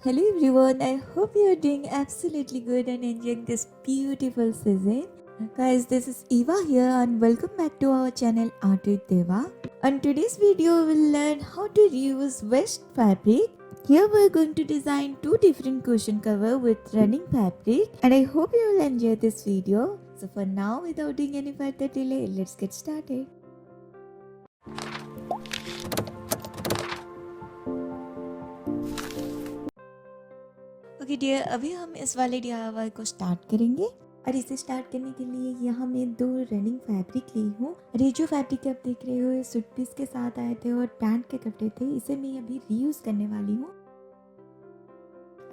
Hello everyone, I hope you are doing absolutely good and enjoying this beautiful season. Guys, this is Eva here and welcome back to our channel Art with Deva. On today's video, we'll learn how to reuse waste fabric. Here we're going to design two different cushion cover with running fabric and I hope you will enjoy this video. So for now, without doing any further delay, let's get started. Okay dear, अभी हम इस वाले DIY को start करेंगे और इसे start करने के लिए यहाँ मैं दो रनिंग फैब्रिक ली हूँ और ये जो फैब्रिक आप देख रहे हो ये सूट पीस के साथ आए थे और पैंट के कपड़े थे, इसे मैं अभी रीयूज करने वाली हूँ।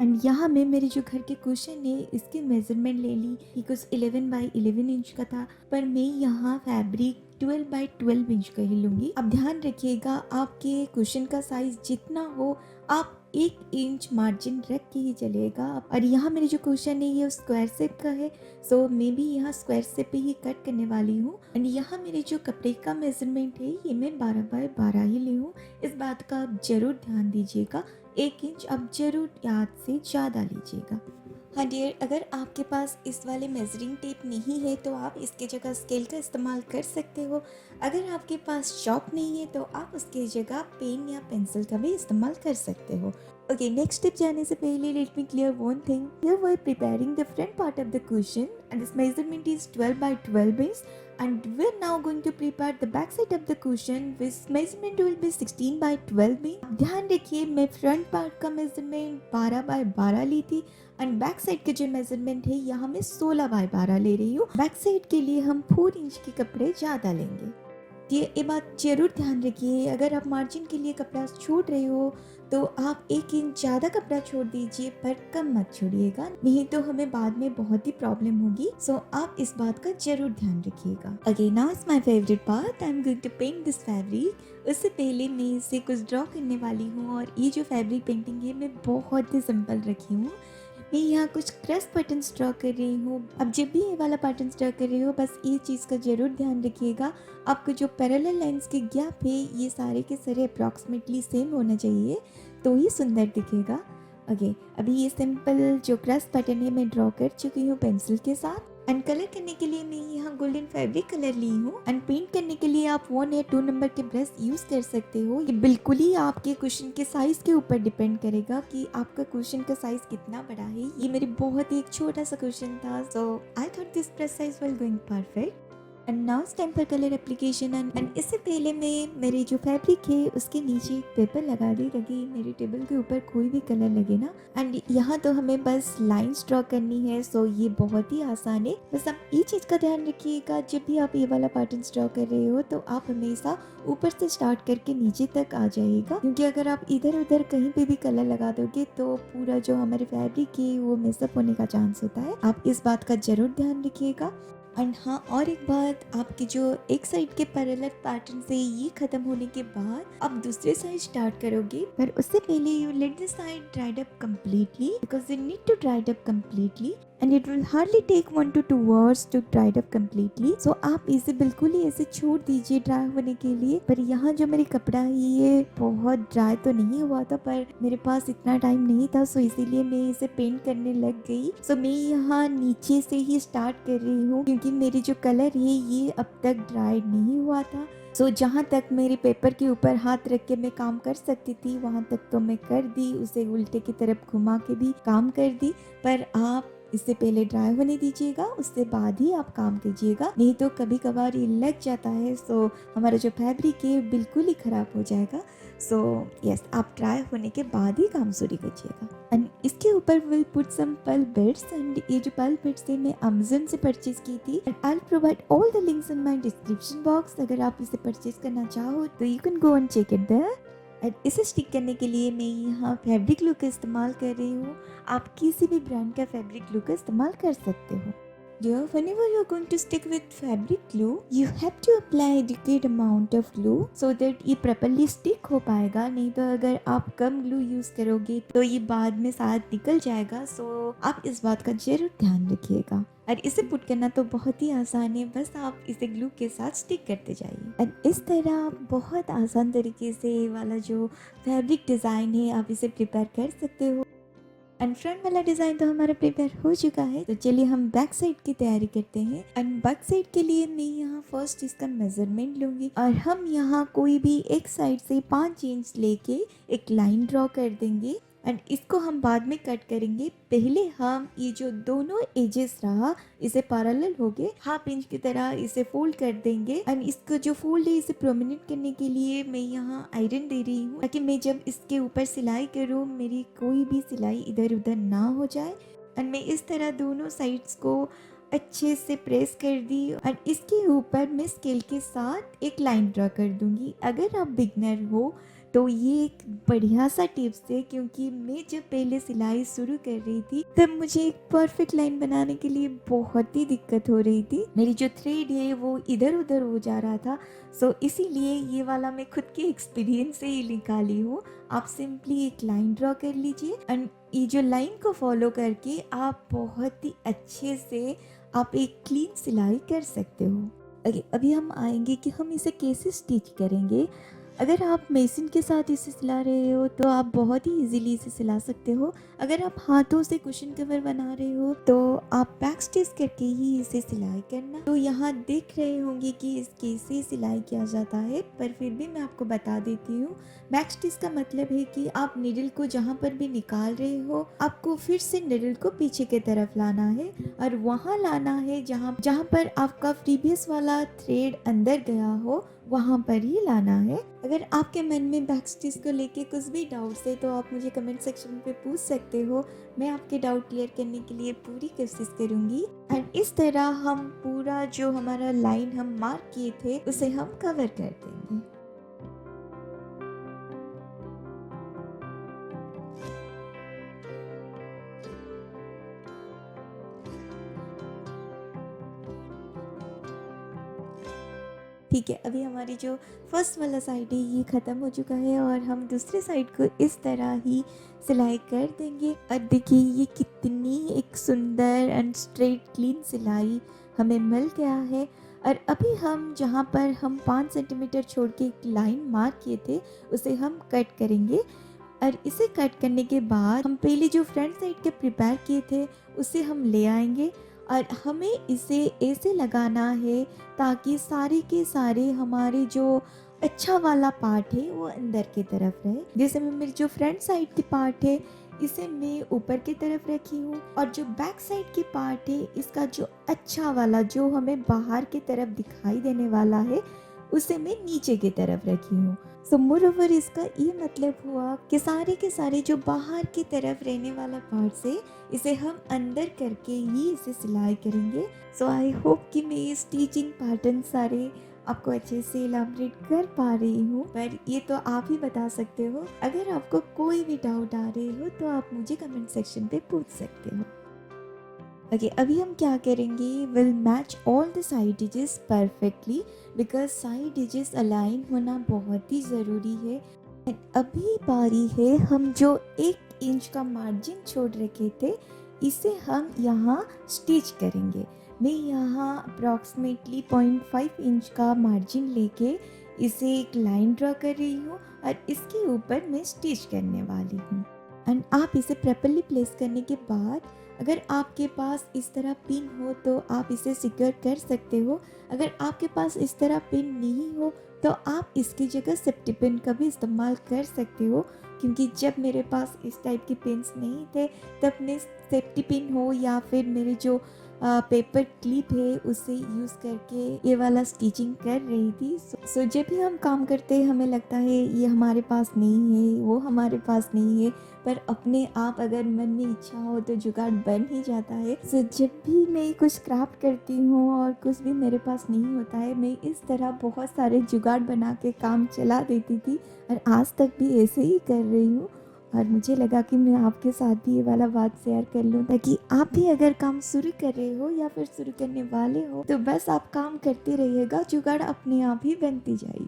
एंड यहाँ मैं मेरे जो घर के कुशन है इसकी मेजरमेंट ले ली कि कुछ 11 बाई 11 इंच का था, पर मैं यहाँ फैब्रिक 12 बाई 12 इंच का ही लूंगी। अब ध्यान रखिएगा आपके कुशन का साइज जितना हो आप 1 इंच मार्जिन रख के ही चलेगा। और यहाँ मेरे जो कुशन है ये स्क्वायर शेप का है, सो मैं भी यहाँ स्क्वायर शेप पे ही कट करने वाली हूँ। एंड यहाँ मेरे जो कपड़े का मेजरमेंट है ये मैं 12 बाई 12 ही ली हूँ। इस बात का आप जरूर ध्यान दीजिएगा, 1 इंच आप जरूर याद से ज़्यादा लीजिएगा। हाँ डियर, अगर आपके पास इस वाले मेजरिंग टेप नहीं है तो आप इसके जगह स्केल का इस्तेमाल कर सकते हो। अगर आपके पास चॉक नहीं है तो आप उसकी जगह पेन या पेंसिल का भी इस्तेमाल कर सकते हो। ओके, नेक्स्ट स्टेप जाने से पहले let me clear one thing. Here we are preparing the front part of the cushion and this measurement is 12 by 12 inch, and we're now going to prepare the back side of the cushion with measurement will be 16 by 12 inch. ध्यान रखिए मैं front part का measurement 12 bye 12 ली थी and back side के जो measurement है यहाँ मैं 16 बाय 12 ले रही हूँ। बैक साइड के लिए हम 4 इंच के कपड़े ज़्यादा लेंगे। ये बात जरूर ध्यान रखिए, अगर आप मार्जिन के लिए कपड़ा छोड़ रहे हो तो आप 1 इंच ज़्यादा कपड़ा छोड़ दीजिए पर कम मत छोड़िएगा, नहीं तो हमें बाद में बहुत ही प्रॉब्लम होगी। सो आप इस बात का जरूर ध्यान रखिएगा। Again now is my favourite part, I am going to paint this fabric. उससे पहले मैं इसे कुछ ड्रॉ करने वाली हूँ और ये जो फैब्रिक पेंटिंग है मैं बहुत ही सिंपल रखी हूँ। मैं यहाँ कुछ क्रश बटन्स ड्रॉ कर रही हूँ। अब जब भी ये वाला पैटर्न ड्रॉ कर रही हो बस ये चीज़ का जरूर ध्यान रखिएगा, आपको जो पैरेलल लाइंस के गैप है ये सारे के सारे अप्रॉक्सीमेटली सेम होना चाहिए तो ही सुंदर दिखेगा। ओके, अभी ये सिंपल जो क्रश पैटर्न है मैं ड्रॉ कर चुकी हूँ पेंसिल के साथ। एंड कलर करने के लिए मैं यहाँ गोल्डन फैब्रिक कलर ली हूँ एंड पेंट करने के लिए आप 1 या 2 नंबर के ब्रश यूज कर सकते हो। ये बिल्कुल ही आपके कुशन के साइज के ऊपर डिपेंड करेगा कि आपका कुशन का साइज कितना बड़ा है। ये मेरी बहुत ही एक छोटा सा कुशन था, so I thought this brush size will going perfect. And now stem पर कलर एप्लीकेशन एंड इससे पहले मैं मेरी जो फैब्रिक है उसके नीचे एक पेपर लगा दी ताकि मेरे टेबल के ऊपर कोई भी कलर लगे ना। एंड यहाँ तो हमें बस लाइंस ड्रॉ करनी है, सो ये बहुत ही आसान है। बस आप ये चीज़ का ध्यान रखिएगा, जब भी आप ये वाला पैटर्न ड्रॉ कर रहे हो तो आप हमेशा ऊपर से स्टार्ट करके नीचे तक आ जाइएगा, क्योंकि अगर आप इधर उधर कहीं पे भी कलर लगा दोगे तो पूरा जो हमारे फैब्रिक है वो मिक्सअप होने का चांस होता है। आप इस बात का जरूर ध्यान रखिएगा। एंड हाँ, और एक बात, आपके जो एक साइड के पैरेलल पैटर्न से ये खत्म होने के बाद आप दूसरे साइड स्टार्ट करोगे, पर उससे पहले you let this side dried up completely because you need to dry it up completely and it will hardly take 1 to 2 hours to dry it up completely. So आप इसे बिल्कुल ही ऐसे छोड़ दीजिए ड्राई होने के लिए। पर यहाँ जो मेरी कपड़ा है ये बहुत ड्राई तो नहीं हुआ था, पर मेरे पास इतना टाइम नहीं था, सो इसीलिए मैं इसे पेंट करने लग गई। सो मैं यहाँ नीचे से ही स्टार्ट कर रही हूँ क्योंकि मेरी जो कलर है ये अब तक ड्राई नहीं हुआ था। सो जहाँ तक मेरे पेपर के ऊपर हाथ रख के मैं काम कर सकती थी वहाँ तक तो मैं कर दी, उसे उल्टे की तरफ घुमा के भी काम कर दी। पर आप इससे पहले ड्राई होने दीजिएगा, उससे बाद ही आप काम कीजिएगा, नहीं तो कभी कभार ये लग जाता है, सो हमारा जो फैब्रिक है बिल्कुल ही खराब हो जाएगा। सो यस, आप ड्राई होने के बाद ही काम शुरू कीजिएगा। एंड इसके ऊपर will put some pearl bits and ये जो पर्ल बिट्स है मैं अमेज़न से परचेज की थी and I will provide all the links in my description box. अगर आप इसे परचेज करना चाहो तो you can go and check it there. And इसे स्टिक करने के लिए मैं यहाँ फैब्रिक ग्लू का इस्तेमाल कर रही हूँ, आप किसी भी ब्रांड का फैब्रिक ग्लू का इस्तेमाल कर सकते हो। Whenever you're going to stick with fabric glue, you have to apply adequate amount of glue so that ये properly stick हो पाएगा, नहीं तो अगर आप कम glue यूज करोगे तो ये बाद में साथ निकल जाएगा। सो आप इस बात का जरूर ध्यान रखिएगा। और इसे पुट करना तो बहुत ही आसान है, बस आप इसे ग्लू के साथ स्टिक करते जाइए। और इस तरह आप बहुत आसान तरीके से वाला जो फैब्रिक डिज़ाइन है आप इसे प्रिपेयर कर सकते हो। एंड फ्रंट वाला डिज़ाइन तो हमारा प्रिपेयर हो चुका है, तो चलिए हम बैक साइड की तैयारी करते हैं। एंड बैक साइड के लिए मैं यहाँ फर्स्ट इसका मेजरमेंट लूँगी और हम यहाँ कोई भी एक साइड से 5 इंच लेके एक लाइन ड्रॉ कर देंगे एंड इसको हम बाद में कट करेंगे। पहले हम ये जो दोनों एजेस रहा इसे पैरेलल हो गए 1/2 इंच की तरह इसे फोल्ड कर देंगे एंड इसको जो फोल्ड है इसे प्रोमिनेंट करने के लिए मैं यहाँ आयरन दे रही हूँ, ताकि मैं जब इसके ऊपर सिलाई करूँ मेरी कोई भी सिलाई इधर उधर ना हो जाए। एंड मैं इस तरह दोनों साइड्स को अच्छे से प्रेस कर दी और इसके ऊपर मैं स्केल के साथ एक लाइन ड्रॉ कर दूंगी। अगर आप बिगनर हो तो ये एक बढ़िया सा टिप्स है, क्योंकि मैं जब पहले सिलाई शुरू कर रही थी तब मुझे एक परफेक्ट लाइन बनाने के लिए बहुत ही दिक्कत हो रही थी। मेरी जो थ्रेड है वो इधर उधर हो जा रहा था। सो इसीलिए ये वाला मैं खुद के एक्सपीरियंस से ही निकाली हूँ। आप सिंपली एक लाइन ड्रॉ कर लीजिए एंड ये जो लाइन को फॉलो करके आप बहुत ही अच्छे से आप एक क्लीन सिलाई कर सकते हो। अभी हम आएंगे कि हम इसे कैसे स्टिच करेंगे। अगर आप मशीन के साथ इसे सिला रहे हो तो आप बहुत ही इजीली इसे सिला सकते हो। अगर आप हाथों से कुशन कवर बना रहे हो तो आप बैक स्टिच करके ही इसे सिलाई करना। तो यहाँ देख रहे होंगे कि इस कैसे सिलाई किया जाता है, पर फिर भी मैं आपको बता देती हूँ। बैक स्टिच का मतलब है कि आप निडल को जहाँ पर भी निकाल रहे हो आपको फिर से निडल को पीछे की तरफ लाना है और वहाँ लाना है जहाँ पर आपका प्रीवियस वाला थ्रेड अंदर गया हो, वहाँ पर ही लाना है। अगर आपके मन में बैक स्टिच को लेके कुछ भी डाउट्स है तो आप मुझे कमेंट सेक्शन पे पूछ सकते हो। मैं आपके डाउट क्लियर करने के लिए पूरी कोशिश करूँगी। एंड इस तरह हम पूरा जो हमारा लाइन हम मार्क किए थे उसे हम कवर कर देंगे। ठीक है, अभी हमारी जो फर्स्ट वाला साइड है ये ख़त्म हो चुका है और हम दूसरे साइड को इस तरह ही सिलाई कर देंगे। और देखिए ये कितनी एक सुंदर एंड स्ट्रेट क्लीन सिलाई हमें मिल गया है। और अभी हम जहाँ पर हम 5 सेंटीमीटर छोड़ के एक लाइन मार्क किए थे उसे हम कट करेंगे। और इसे कट करने के बाद हम पहले जो फ्रंट साइड के प्रिपेयर किए थे उसे हम ले आएंगे और हमें इसे ऐसे लगाना है ताकि सारे के सारे हमारे जो अच्छा वाला पार्ट है वो अंदर की तरफ रहे। जैसे मैं मेरी जो फ्रंट साइड की पार्ट है इसे मैं ऊपर की तरफ रखी हूँ और जो बैक साइड की पार्ट है इसका जो अच्छा वाला जो हमें बाहर की तरफ दिखाई देने वाला है उसे मैं नीचे की तरफ रखी हूँ। सो मोरओवर इसका ये मतलब हुआ कि सारे के सारे जो बाहर की तरफ रहने वाला पार्ट से इसे हम अंदर करके ही इसे सिलाई करेंगे। सो आई होप कि मैं ये स्टिचिंग पैटर्न सारे आपको अच्छे से इलाबरेट कर पा रही हूँ, पर ये तो आप ही बता सकते हो। अगर आपको कोई भी डाउट आ रहे हो तो आप मुझे कमेंट सेक्शन पे पूछ सकते हो। अभी हम क्या करेंगे, will match all the side edges perfectly because side edges align होना बहुत ही ज़रूरी है। एंड अभी बारी है हम जो 1 इंच का मार्जिन छोड़ रखे थे इसे हम यहाँ स्टिच करेंगे। मैं यहाँ अप्रॉक्सीमेटली 0.5 इंच का मार्जिन लेके इसे एक लाइन ड्रॉ कर रही हूँ और इसके ऊपर मैं स्टिच करने वाली हूँ। एंड आप इसे प्रॉपर्ली प्लेस करने के बाद अगर आपके पास इस तरह पिन हो तो आप इसे सिक्योर कर सकते हो। अगर आपके पास इस तरह पिन नहीं हो तो आप इसकी जगह सेफ्टी पिन का भी इस्तेमाल कर सकते हो, क्योंकि जब मेरे पास इस टाइप के पिन्स नहीं थे तब मैं सेफ्टी पिन हो या फिर मेरे जो पेपर क्लिप है उसे यूज़ करके ये वाला स्टिचिंग कर रही थी। सो जब भी हम काम करते हैं हमें लगता है ये हमारे पास नहीं है, वो हमारे पास नहीं है, पर अपने आप अगर मन में इच्छा हो तो जुगाड़ बन ही जाता है। सो जब भी मैं कुछ क्राफ्ट करती हूँ और कुछ भी मेरे पास नहीं होता है मैं इस तरह बहुत सारे जुगाड़ बना के काम चला देती थी और आज तक भी ऐसे ही कर रही हूँ। और मुझे लगा कि मैं आपके साथ भी ये वाला बात शेयर कर लूँ ताकि आप भी अगर काम शुरू कर रहे हो या फिर शुरू करने वाले हो तो बस आप काम करते रहिएगा, जुगाड़ अपने आप ही बनती जाएगी।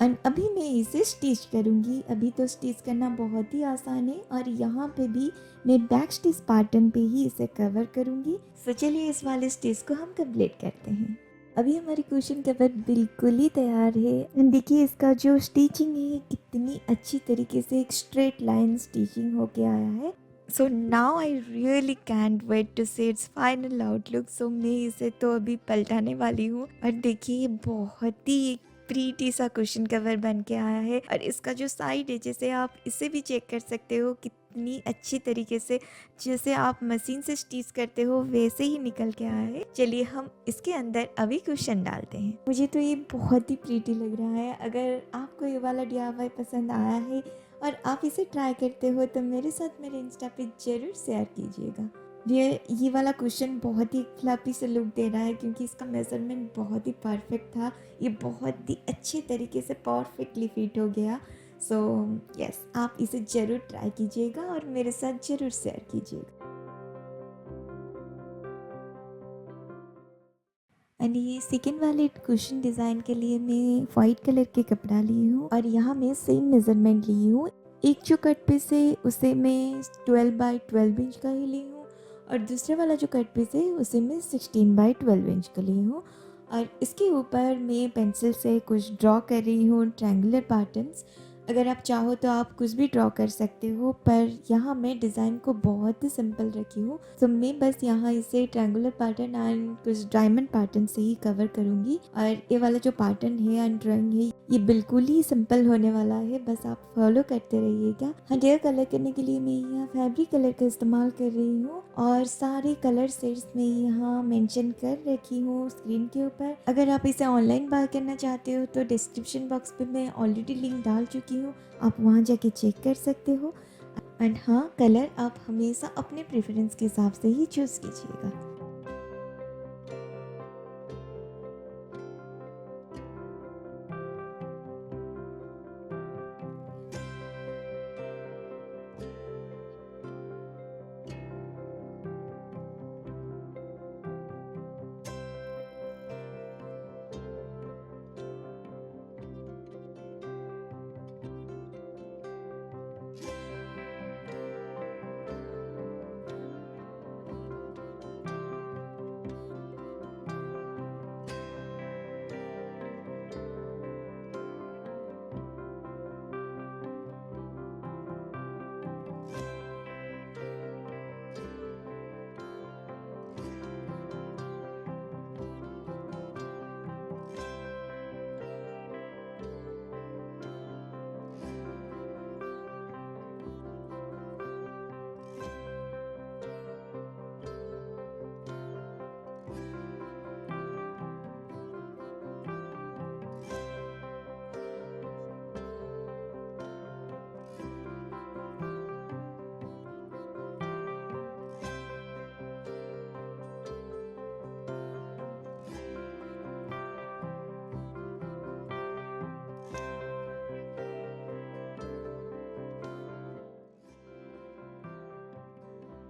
एंड अभी मैं इसे स्टिच करूँगी। अभी तो स्टिच करना बहुत ही आसान है और यहाँ पे भी मैं बैक स्टिच पैटर्न पे ही इसे कवर करूँगी। तो चलिए इस वाले स्टिच को हम कंप्लीट करते हैं। अभी हमारी कुशन कवर बिल्कुल ही तैयार है। देखिए इसका जो स्टिचिंग है कितनी अच्छी तरीके से एक स्ट्रेट लाइन स्टिचिंग होके आया है। So now I really can't wait to see its final outlook. So मैं इसे तो अभी पलटाने वाली हूँ और देखिए ये बहुत ही प्रीटी सा क्वेश्चन कवर बन के आया है और इसका जो साइड है जैसे आप इसे भी चेक कर सकते हो कितनी अच्छी तरीके से जैसे आप मशीन से स्टिच करते हो वैसे ही निकल के आया है। चलिए हम इसके अंदर अभी क्वेश्चन डालते हैं। मुझे तो ये बहुत ही प्रीटी लग रहा है। अगर आपको ये वाला DIY पसंद आया है और आप इसे ट्राई करते हो तो मेरे साथ मेरे इंस्टा पे ज़रूर शेयर कीजिएगा। ये वाला क्वेश्चन बहुत ही फ्लफी से लुक दे रहा है क्योंकि इसका मेजरमेंट बहुत ही परफेक्ट था। ये बहुत ही अच्छे तरीके से परफेक्टली फिट हो गया। सो यस, आप इसे ज़रूर ट्राई कीजिएगा और मेरे साथ ज़रूर शेयर कीजिएगा। एंड ये सेकेंड वाले क्वेश्चन डिज़ाइन के लिए मैं वाइट कलर के कपड़ा ली हूँ और यहाँ मैं सेम मेज़रमेंट ली हूँ। एक जो कट पीस है उसे मैं 12 बाई 12 इंच का ही ली हूँ और दूसरे वाला जो कट पीस है उसे मैं 16 बाई 12 इंच का ली हूँ और इसके ऊपर मैं पेंसिल से कुछ ड्रॉ कर रही हूँ ट्रायंगुलर पैटर्न्स। अगर आप चाहो तो आप कुछ भी ड्रॉ कर सकते हो पर यहाँ मैं डिज़ाइन को बहुत ही सिंपल रखी हूँ। तो मैं बस यहाँ इसे ट्रायंगुलर पैटर्न एंड कुछ डायमंड पैटर्न से ही कवर करूँगी और ये वाला जो पैटर्न है एंड ड्राइंग है ये बिल्कुल ही सिंपल होने वाला है, बस आप फॉलो करते रहिएगा। हेयर कलर करने के लिए मैं यहाँ फैब्रिक कलर का इस्तेमाल कर रही हूँ और सारे कलर सेट्स में यहाँ मेंशन कर रखी हूँ स्क्रीन के ऊपर। अगर आप इसे ऑनलाइन बाय करना चाहते हो तो डिस्क्रिप्शन बॉक्स पे मैं ऑलरेडी लिंक डाल चुकी हूँ, आप वहाँ जाके चेक कर सकते हो। एंड हाँ, कलर आप हमेशा अपने प्रेफरेंस के हिसाब से ही चूज़ कीजिएगा।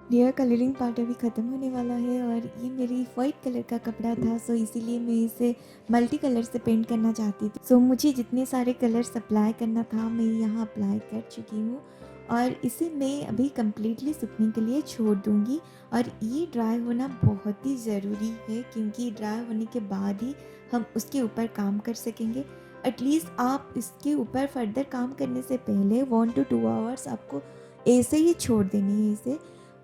लेयर कलरिंग पार्ट अभी ख़त्म होने वाला है और ये मेरी वाइट कलर का कपड़ा था, सो इसीलिए मैं इसे मल्टी कलर से पेंट करना चाहती थी। सो मुझे जितने सारे कलर्स अप्लाई करना था मैं यहाँ अप्लाई कर चुकी हूँ और इसे मैं अभी कम्प्लीटली सूखने के लिए छोड़ दूँगी। और ये ड्राई होना बहुत ही ज़रूरी है क्योंकि ड्राई होने के बाद ही हम उसके ऊपर काम कर सकेंगे। एटलीस्ट आप इसके ऊपर फर्दर काम करने से पहले 1 to 2 आवर्स आपको ऐसे ही छोड़ देनी है इसे।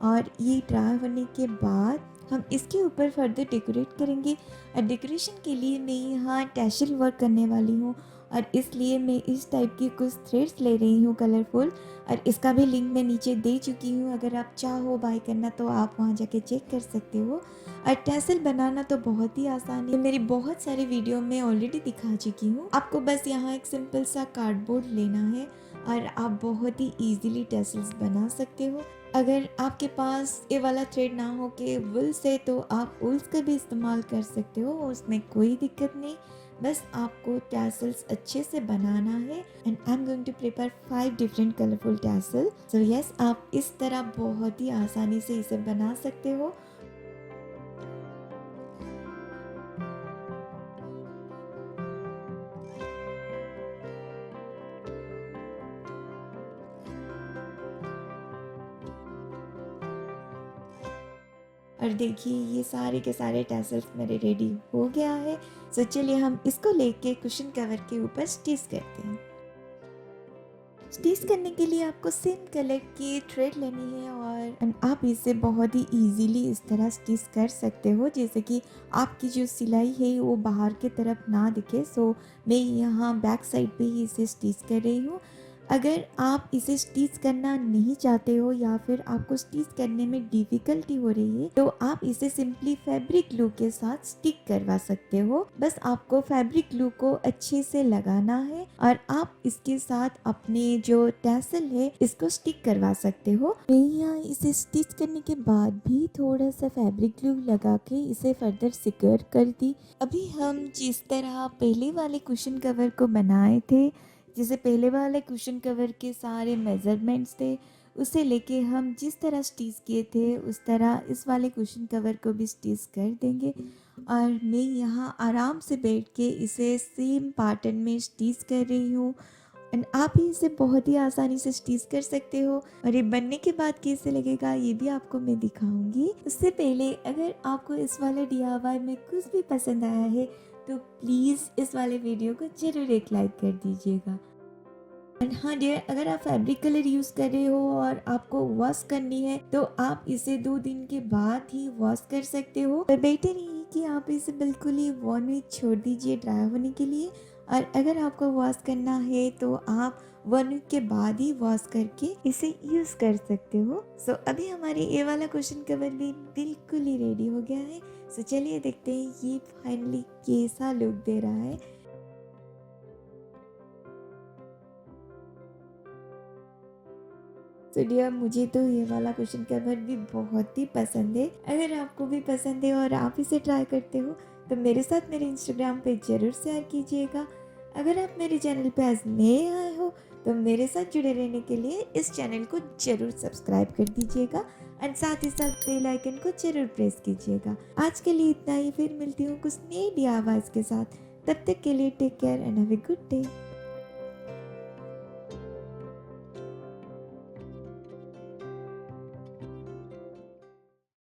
और ये ड्राई होने के बाद हम इसके ऊपर फर्दर डेकोरेट करेंगे। और डेकोरेशन के लिए मैं यहाँ टैशल वर्क करने वाली हूँ और इसलिए मैं इस टाइप की कुछ थ्रेड्स ले रही हूँ कलरफुल, और इसका भी लिंक मैं नीचे दे चुकी हूँ। अगर आप चाहो बाय करना तो आप वहाँ जाके चेक कर सकते हो। और टैसल बनाना तो बहुत ही आसान है, मेरी बहुत सारी वीडियो में ऑलरेडी दिखा चुकी हूँ। आपको बस यहाँ एक सिंपल सा कार्डबोर्ड लेना है और आप बहुत ही ईजिली टैसल्स बना सकते हो। अगर आपके पास ये वाला थ्रेड ना हो के वुल से तो आप वुल्स का भी इस्तेमाल कर सकते हो, उसमें कोई दिक्कत नहीं। बस आपको टैसल्स अच्छे से बनाना है and I am going to prepare 5 different colourful tassel. So yes, आप इस तरह बहुत ही आसानी से इसे बना सकते हो। और देखिए ये सारे के सारे टैसल्स मेरे रेडी हो गया है। सो चलिए हम इसको लेके कुशन कवर के ऊपर स्टिच करते हैं। स्टिच करने के लिए आपको सेम कलर की थ्रेड लेनी है और आप इसे बहुत ही इजीली इस तरह स्टिच कर सकते हो, जैसे कि आपकी जो सिलाई है वो बाहर की तरफ ना दिखे। सो मैं यहाँ बैक साइड पे ही इसे स्टिच कर रही हूँ। अगर आप इसे स्टिच करना नहीं चाहते हो या फिर आपको स्टिच करने में डिफ़िकल्टी हो रही है, तो आप इसे सिंपली फैब्रिक ग्लू के साथ स्टिक करवा सकते हो। बस आपको फैब्रिक ग्लू को अच्छे से लगाना है और आप इसके साथ अपने जो टैसल है इसको स्टिक करवा सकते हो। मैं यहाँ इसे स्टिच करने के बाद भी थोड़ा सा फैब्रिक ग्लू लगा के इसे फर्दर सिक्योर कर दी। अभी हम जिस तरह पहले वाले कुशन कवर को बनाए थे, जैसे पहले वाले कुशन कवर के सारे मेज़रमेंट्स थे, उसे लेके हम जिस तरह स्टिच किए थे उस तरह इस वाले कुशन कवर को भी स्टिच कर देंगे। और मैं यहाँ आराम से बैठ के इसे सेम पैटर्न में स्टिच कर रही हूँ एंड आप भी इसे बहुत ही आसानी से स्टिच कर सकते हो। और ये बनने के बाद कैसे लगेगा ये भी आपको मैं दिखाऊंगी। उससे पहले अगर आपको इस वाले DIY में कुछ भी पसंद आया है तो प्लीज़ इस वाले वीडियो को ज़रूर एक लाइक कर दीजिएगा। एंड हाँ डियर, अगर आप फैब्रिक कलर यूज़ कर रहे हो और आपको वॉश करनी है तो आप इसे 2 दिन के बाद ही वॉश कर सकते हो। पर बेटर ये है कि आप इसे बिल्कुल ही 1 वीक छोड़ दीजिए ड्राई होने के लिए। और अगर आपको वॉश करना है तो आप 1 वीक के बाद ही वॉश करके इसे यूज़ कर सकते हो। सो अभी हमारे ये वाला क्वेश्चन कवर भी बिल्कुल ही रेडी हो गया है। सो चलिए देखते हैं ये फाइनली कैसा लुक दे रहा है। तो डियर, मुझे तो ये वाला क्वेश्चन कवर भी बहुत ही पसंद है। अगर आपको भी पसंद है और आप इसे ट्राई करते हो तो मेरे साथ मेरे इंस्टाग्राम पे ज़रूर शेयर कीजिएगा। अगर आप मेरे चैनल पे आज नए आए हो तो मेरे साथ जुड़े रहने के लिए इस चैनल को ज़रूर सब्सक्राइब कर दीजिएगा एंड साथ ही साथ बेल आइकन को ज़रूर प्रेस कीजिएगा। आज के लिए इतना ही, फिर मिलती हूँ कुछ नए DIYs के साथ। तब तक के लिए take care and have a good day.